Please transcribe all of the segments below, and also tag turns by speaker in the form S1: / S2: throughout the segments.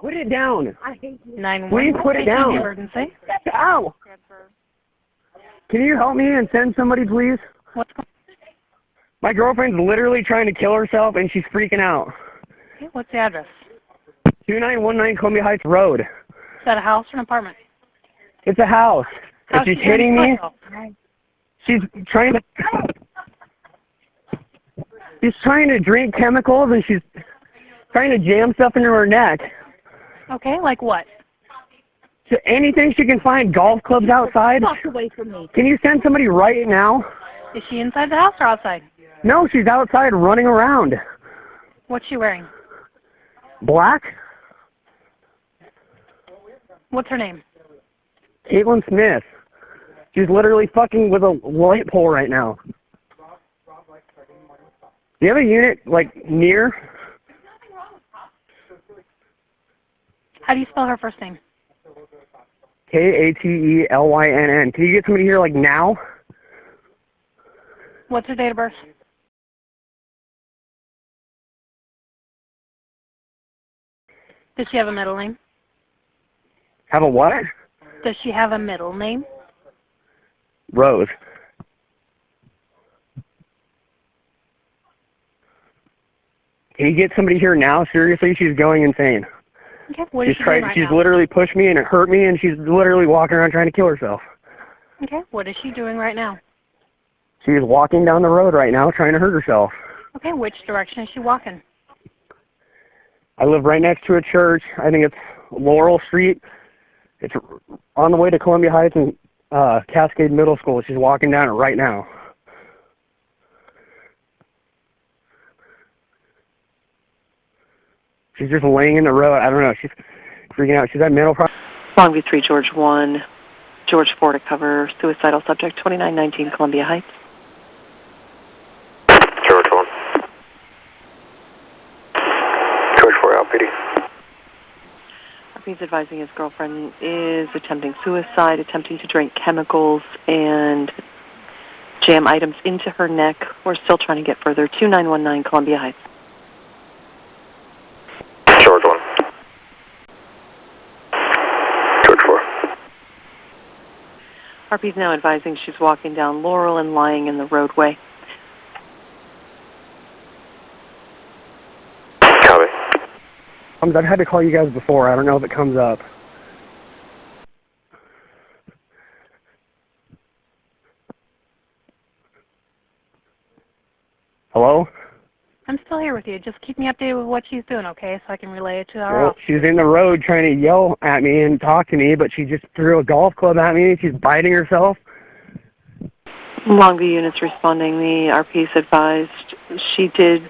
S1: Put it down.
S2: I hate you.
S3: 911.
S1: Please put it down.
S3: Emergency.
S1: Ow! Can you help me and send somebody, please?
S3: What's going on?
S1: My girlfriend's literally trying to kill herself, and she's freaking out.
S3: Okay, what's the address?
S1: 2919 Columbia Heights Road.
S3: Is that a house or an apartment?
S1: It's a house.
S3: How's
S1: If she's
S3: she
S1: hitting me,
S3: doing?
S1: she's trying to drink chemicals, and she's trying to jam stuff into her neck.
S3: Okay, like what?
S1: So anything she can find, golf clubs outside.
S2: Fuck away from me.
S1: Can you send somebody right now?
S3: Is she inside the house or outside?
S1: No, she's outside running around.
S3: What's she wearing?
S1: Black?
S3: What's her name?
S1: Caitlin Smith. She's literally fucking with a light pole right now. Do you have a unit, like, near?
S3: How do you spell her first name?
S1: Kateelynn. Can you get somebody here, like, now?
S3: What's her date of birth? Does she have a middle name?
S1: Have a what?
S3: Does she have a middle name?
S1: Rose. Can you get somebody here now? Seriously, she's going insane.
S3: Okay, what is she doing right
S1: She's
S3: now?
S1: literally pushed me and it hurt me, and she's literally walking around trying to kill herself.
S3: Okay, what is she doing right now?
S1: She's walking down the road right now trying to hurt herself.
S3: Okay, which direction is she walking?
S1: I live right next to a church. I think it's Laurel Street. It's on the way to Columbia Heights and Cascade Middle School. She's walking down it right now. She's just laying in the road. I don't know. She's freaking out. She's got mental problems.
S4: Longview 3, George 1, George 4 to cover suicidal subject, 2919 Columbia Heights.
S5: George 1. George 4, LPD.
S4: He's advising his girlfriend is attempting suicide, attempting to drink chemicals and jam items into her neck. We're still trying to get further. 2919 Columbia Heights.
S5: George 1. George 4.
S4: RP's now advising she's walking down Laurel and lying in the roadway.
S5: Copy.
S1: I've had to call you guys before. I don't know if it comes up. Hello?
S3: I'm still here with you. Just keep me updated with what she's doing, okay, so I can relay it to our
S1: Well,
S3: office.
S1: she's in the road trying to yell at me and talk to me, but she just threw a golf club at me. She's biting herself.
S4: Longview units responding. The RP's advised she did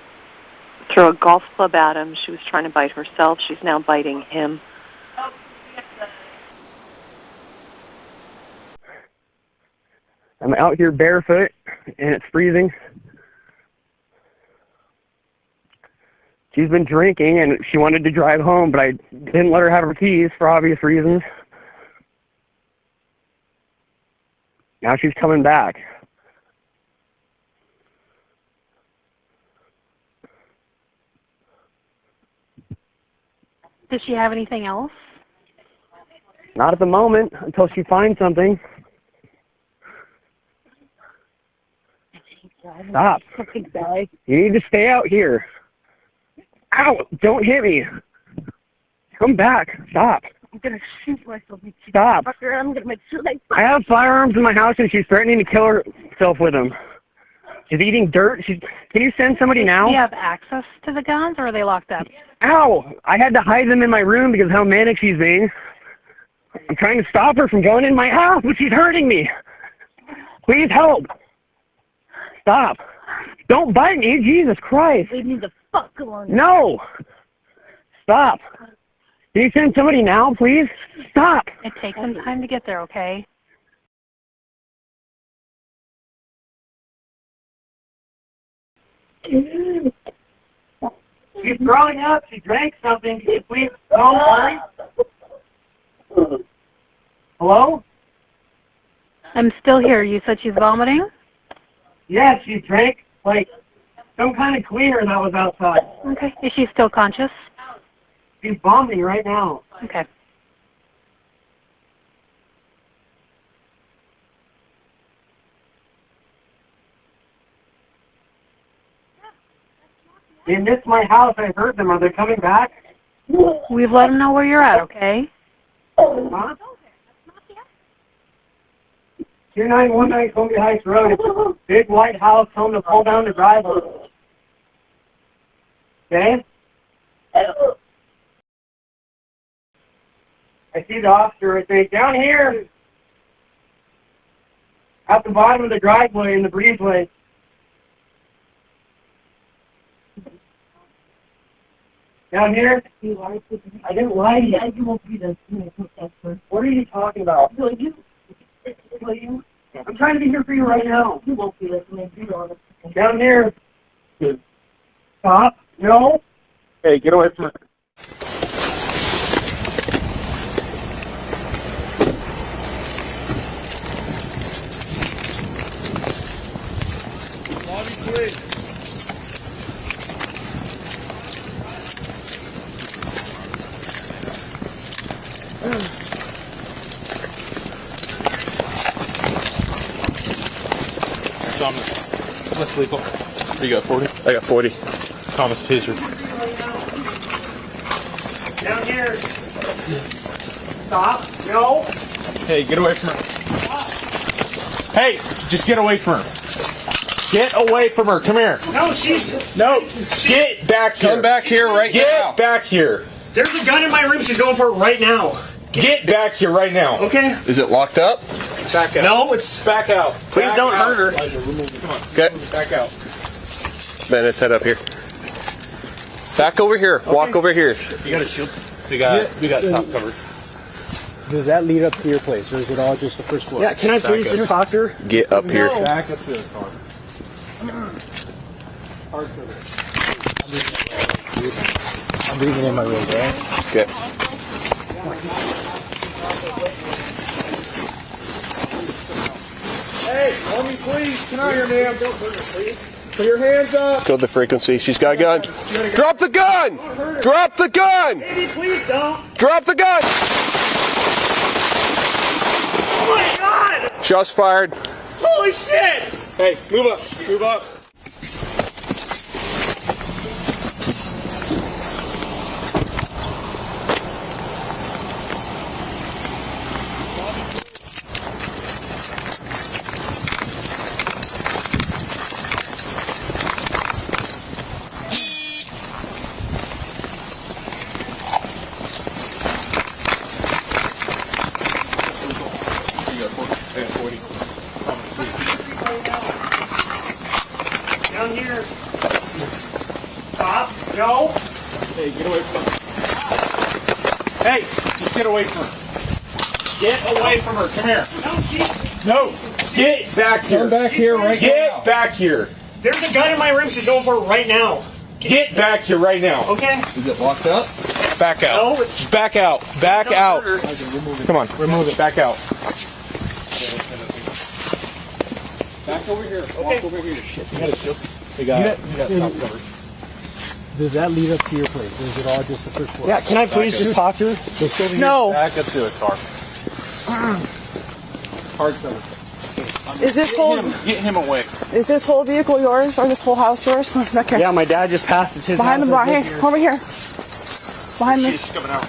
S4: throw a golf club at him. She was trying to bite herself. She's now biting him.
S1: I'm out here barefoot, and it's freezing. She's been drinking, and she wanted to drive home, but I didn't let her have her keys for obvious reasons. Now she's coming back.
S3: Does she have anything else?
S1: Not at the moment, until she finds something. Stop. You need to stay out here. Ow! Don't hit me. Come back. Stop.
S2: I'm gonna shoot myself.
S1: Stop.
S2: Fucker, I'm gonna make sure they.
S1: I have firearms in my house, and she's threatening to kill herself with them. She's eating dirt. Can you send somebody now?
S3: Do you have access to the guns, or are they locked up?
S1: Ow! I had to hide them in my room because of how manic she's being. I'm trying to stop her from going in my house, but she's hurting me. Please help. Stop. Don't bite me, Jesus Christ.
S2: Leave me the fuck alone.
S1: No. Stop. Can you send somebody now, please? Stop.
S3: It takes some time to get there, okay?
S1: She's throwing up. She drank something. Can you please don't hurry? Hello?
S3: I'm still here. You said she's vomiting?
S1: Yes, she drank, like, some kind of cleaner that was outside.
S3: Okay. Is she still conscious?
S1: She's bombing me right now.
S3: Okay.
S1: They missed my house. I heard them. Are they coming back?
S3: We've let them know where you're at, okay?
S1: Huh? 2919 Columbia Heights Road. It's a big white house. Tell them to pull down the driveway. Okay? I see the officer right there. Down here. At the bottom of the driveway in the breezeway. Down here? I didn't lie to you. You won't be the What are you talking about? I'm trying to be here for you right now. You won't be listening. Down here. Stop. No. Hey, get away from it.
S6: Lobby, please. Thomas, let's leave. You got 40? I got 40. Thomas, taser.
S1: Down here. Stop. No.
S6: Hey, get away from her. Hey, just get away from her. Get away from her. Come here.
S1: No, she's...
S6: No, get back here.
S7: Come back here right now.
S6: Get back here.
S1: There's a gun in my room. She's going for it right now.
S6: Get back here right now.
S1: Okay.
S7: Is it locked up?
S6: Back out.
S1: No, it's...
S6: Back out.
S1: Please
S6: Back
S1: don't
S6: out.
S1: hurt her.
S6: Come on.
S7: Okay.
S6: Back out.
S7: Then let's head up here. Back over here. Okay. Walk over here.
S6: You got a shield? We got top covered.
S8: Does that lead up to your place, or is it all just the first floor?
S1: Yeah, can I please just talk to her?
S7: Get up here.
S6: Back up to the car.
S8: I'm breathing in my room, right?
S7: Okay.
S6: Hey, homie, please. Come out here, ma'am. Don't hurt her, please. Put your hands up.
S7: Go to the frequency. She's got a gun. Drop the gun! Drop the gun!
S1: Baby, please don't.
S7: Drop the gun!
S1: Oh my God!
S7: Shots fired.
S1: Holy shit!
S6: Hey, move up. Move up.
S1: Down here. Stop. No.
S6: Hey, get away from her. Hey, just get away from her. Get away from her. Come here.
S1: No, she's...
S6: No. Get back here.
S8: Come back here right now.
S6: Get back here.
S1: There's a gun in my room. She's going for it right now.
S6: Get back here right now.
S1: Okay?
S7: Is it locked up?
S6: Back out.
S1: No, it's...
S6: Back out. Back
S1: Don't
S6: out.
S1: hurt her.
S6: Come on. Remove it. Back out.
S8: Back over here.
S1: Okay.
S8: Walk over here.
S6: You got a shield? We got top covered.
S8: Does that lead up to your place, or is it all just the first floor?
S1: Yeah, can I please just talk to her?
S8: Let's go over
S3: No.
S6: Back up to the car.
S8: Hard cover.
S9: Is this whole
S6: Get him away.
S9: is this whole vehicle yours or this whole house yours? Come on, back here.
S1: Yeah, my dad just passed. It's his
S9: Behind the
S1: house.
S9: bar. Hey, over here. Behind this.
S6: She's coming out.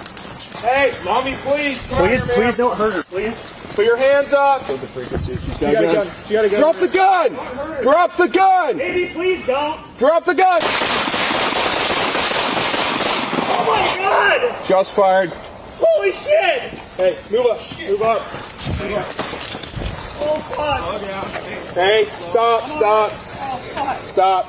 S6: Hey, mommy, please. Come
S1: Please,
S6: out here,
S1: please don't hurt her, please.
S6: Put your hands up.
S7: Go to the frequency. She's
S6: She got a gun. She got a gun.
S7: Drop the gun! Drop the gun!
S1: Baby, please don't.
S7: Drop the gun!
S1: Oh my God!
S7: Shots fired.
S1: Holy shit!
S6: Hey, move up. Move up.
S1: Oh fuck!
S6: Hey, stop. Stop. Stop.